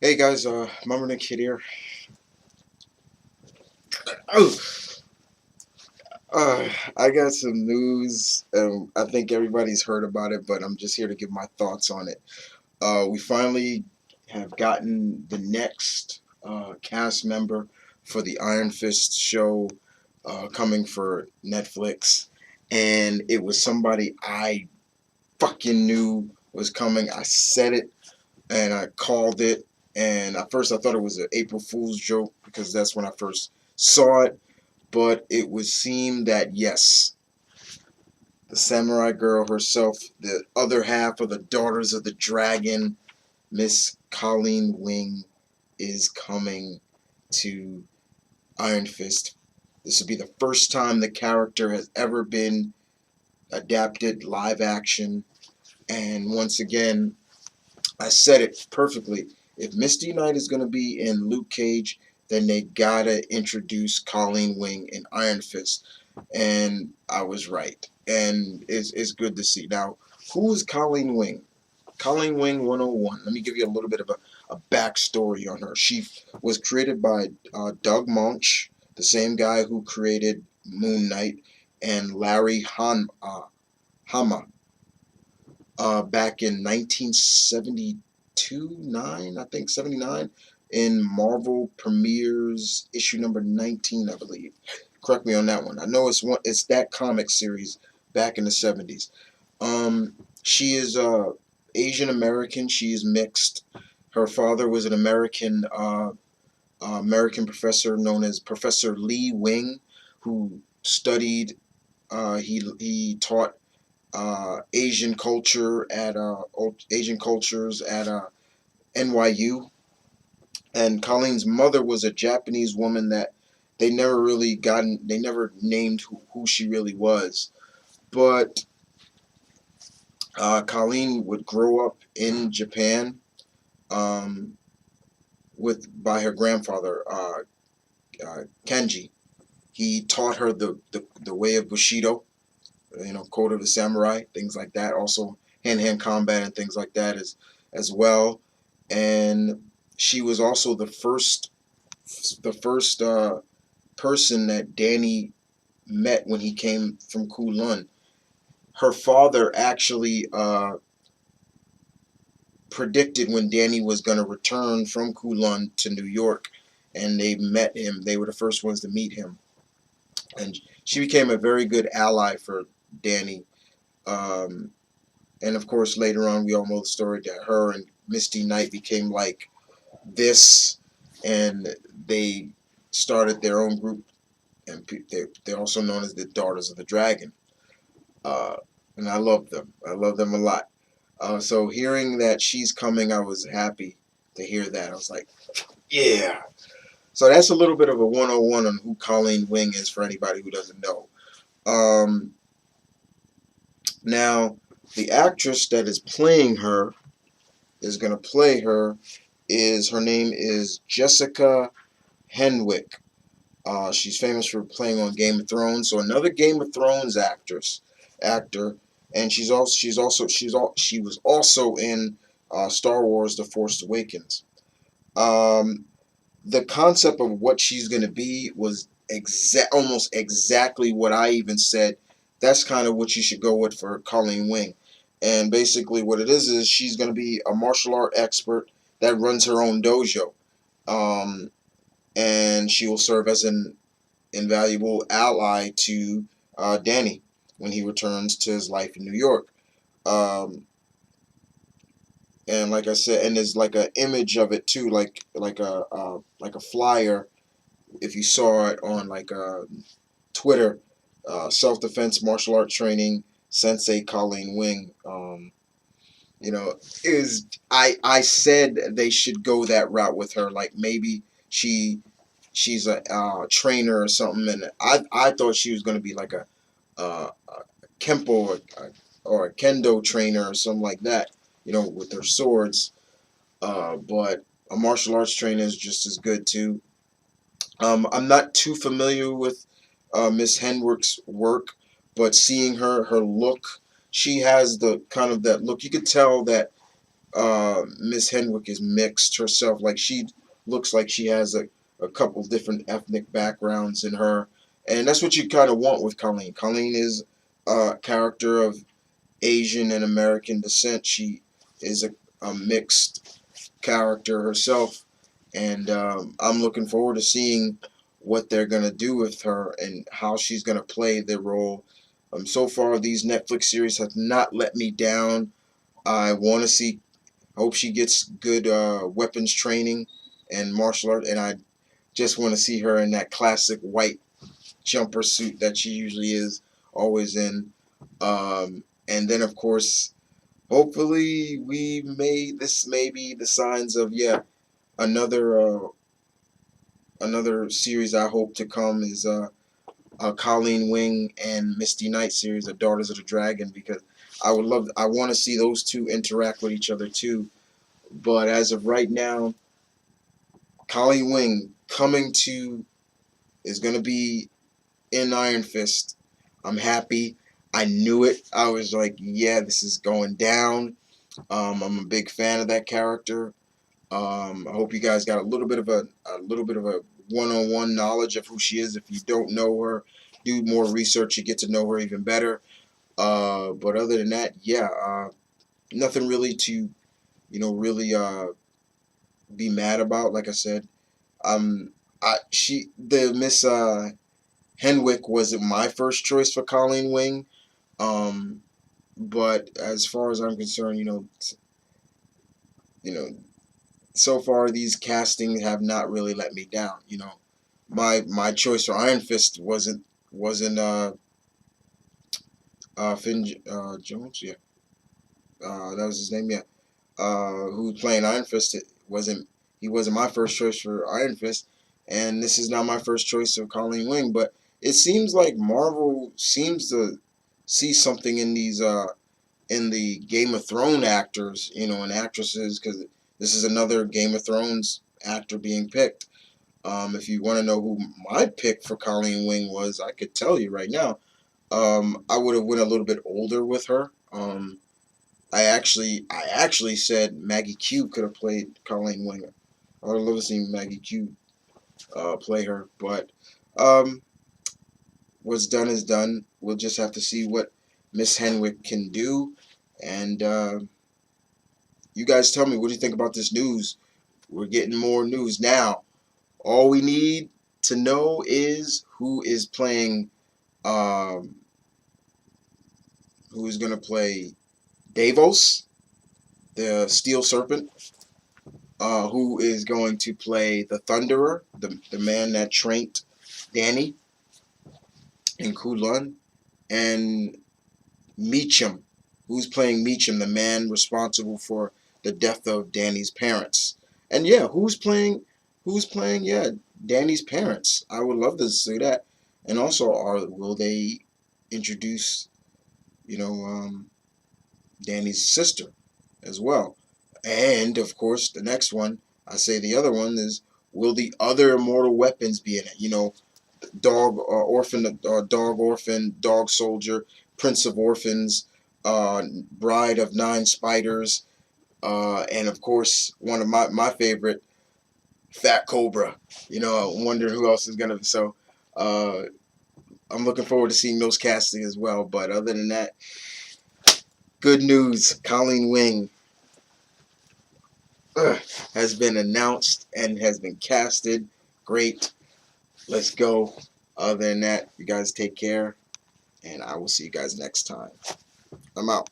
Hey guys, Mummer the Kid here. Oh, I got some news. I think everybody's heard about it, but I'm just here to give my thoughts on it. We finally have gotten the next cast member for the Iron Fist show coming for Netflix, and it was somebody I fucking knew was coming. I said it and I called it. And at first I thought it was an April Fool's joke because that's when I first saw it. But it would seem that yes, the samurai girl herself, the other half of the Daughters of the Dragon, Miss Colleen Wing, is coming to Iron Fist. This will be the first time the character has ever been adapted live action. And once again, I said it perfectly. If Misty Knight is going to be in Luke Cage, then they gotta introduce Colleen Wing in Iron Fist, and I was right. And it's good to see. Now, who is Colleen Wing? Colleen Wing 101. Let me give you a little bit of a backstory on her. She was created by Doug Monch, the same guy who created Moon Knight, and Larry Hama back in 1972, 9, I think 79, in Marvel Premieres issue number 19, I believe. Correct me on that one. I know it's that comic series back in the 70s. She is Asian American. She is mixed. Her father was an American professor known as Professor Lee Wing, who studied. He taught Asian cultures at NYU, and Colleen's mother was a Japanese woman that they never named who she really was. But Colleen would grow up in Japan, um, with by her grandfather Kenji. He taught her the way of Bushido, Code of the Samurai, things like that. Also hand-to-hand combat and things like that as well. And she was also the first person that Danny met when he came from Kulun. Her father actually predicted when Danny was going to return from Kulun to New York, and they met him. They were the first ones to meet him, and she became a very good ally for Danny. Um, and of course, later on, we all know the story that her and Misty Knight became like this, and they started their own group, and they're also known as the Daughters of the Dragon. Uh, and I love them. I love them a lot. So hearing that she's coming, I was happy to hear that. I was like, yeah. So that's a little bit of a 101 on who Colleen Wing is for anybody who doesn't know. Um, Now, the actress that is playing her is going to play her is her name is Jessica Henwick. She's famous for playing on Game of Thrones, so another Game of Thrones actor, and she was also in Star Wars: The Force Awakens. Um, the concept of what she's going to be was almost exactly what I even said. That's kind of what you should go with for Colleen Wing. And basically, what it is she's going to be a martial art expert that runs her own dojo. Um, and she will serve as an invaluable ally to Danny when he returns to his life in New York. Um, and like I said, and there's like an image of it too, like a flyer. If you saw it on like Twitter, self-defense martial art training Sensei Colleen Wing. Is I said they should go that route with her. Like maybe she's a trainer or something, and I thought she was going to be like a kempo or a kendo trainer or something like that. With their swords. But a martial arts trainer is just as good too. I'm not too familiar with Miss Henwick's work, but seeing her look, she has the kind of that look. You could tell that Miss Henwick is mixed herself. Like she looks like she has a couple different ethnic backgrounds in her, and that's what you kind of want with Colleen. Colleen is a character of Asian and American descent. She is a mixed character herself, and I'm looking forward to seeing what they're gonna do with her and how she's gonna play the role. So far, these Netflix series have not let me down. I want to see. I hope she gets good weapons training and martial art, and I just want to see her in that classic white jumper suit that she usually is always in. And then, of course, hopefully, this may be the signs of another another series I hope to come is Colleen Wing and Misty Knight series, The Daughters of the Dragon, because I want to see those two interact with each other too. But as of right now, Colleen Wing coming to is going to be in Iron Fist. I'm happy. I knew it. I was like, yeah, this is going down. I'm a big fan of that character. I hope you guys got a little bit of a one-on-one knowledge of who she is. If you don't know her, do more research. You get to know her even better. But other than that, nothing really to really be mad about. Like I said, the Miss Henwick wasn't my first choice for Colleen Wing. Um, but as far as I'm concerned, you know, so far these castings have not really let me down. My choice for Iron Fist wasn't Finn Jones, yeah, that was his name, yeah. Who was playing Iron Fist? He wasn't my first choice for Iron Fist, and this is not my first choice of Colleen Wing. But it seems like Marvel seems to see something in these in the Game of Thrones actors, and actresses, because this is another Game of Thrones actor being picked. If you want to know who my pick for Colleen Wing was, I could tell you right now. I would have went a little bit older with her. I actually said Maggie Q could have played Colleen Wing. I would love to see Maggie Q play her, but um, what's done is done. We'll just have to see what Miss Henwick can do, and you guys tell me, what do you think about this news? We're getting more news now. All we need to know is um, who is going to play Davos, the Steel Serpent, who is going to play the Thunderer, the man that trained Danny in Kulon, and Meacham, who's playing Meacham, the man responsible for the death of Danny's parents. And yeah, who's playing Danny's parents? I would love to see that. And also, will they introduce you know Danny's sister as well? And of course, the next one, I say the other one is, will the other immortal weapons be in it? Dog orphan, dog soldier, prince of orphans, bride of nine spiders, and of course one of my favorite, fat cobra. I'm wondering who else is gonna. So uh, I'm looking forward to seeing those casting as well. But other than that, good news. Colleen Wing uh, has been announced and has been casted. Great. Let's go. Other than that, you guys take care, and I will see you guys next time. I'm out.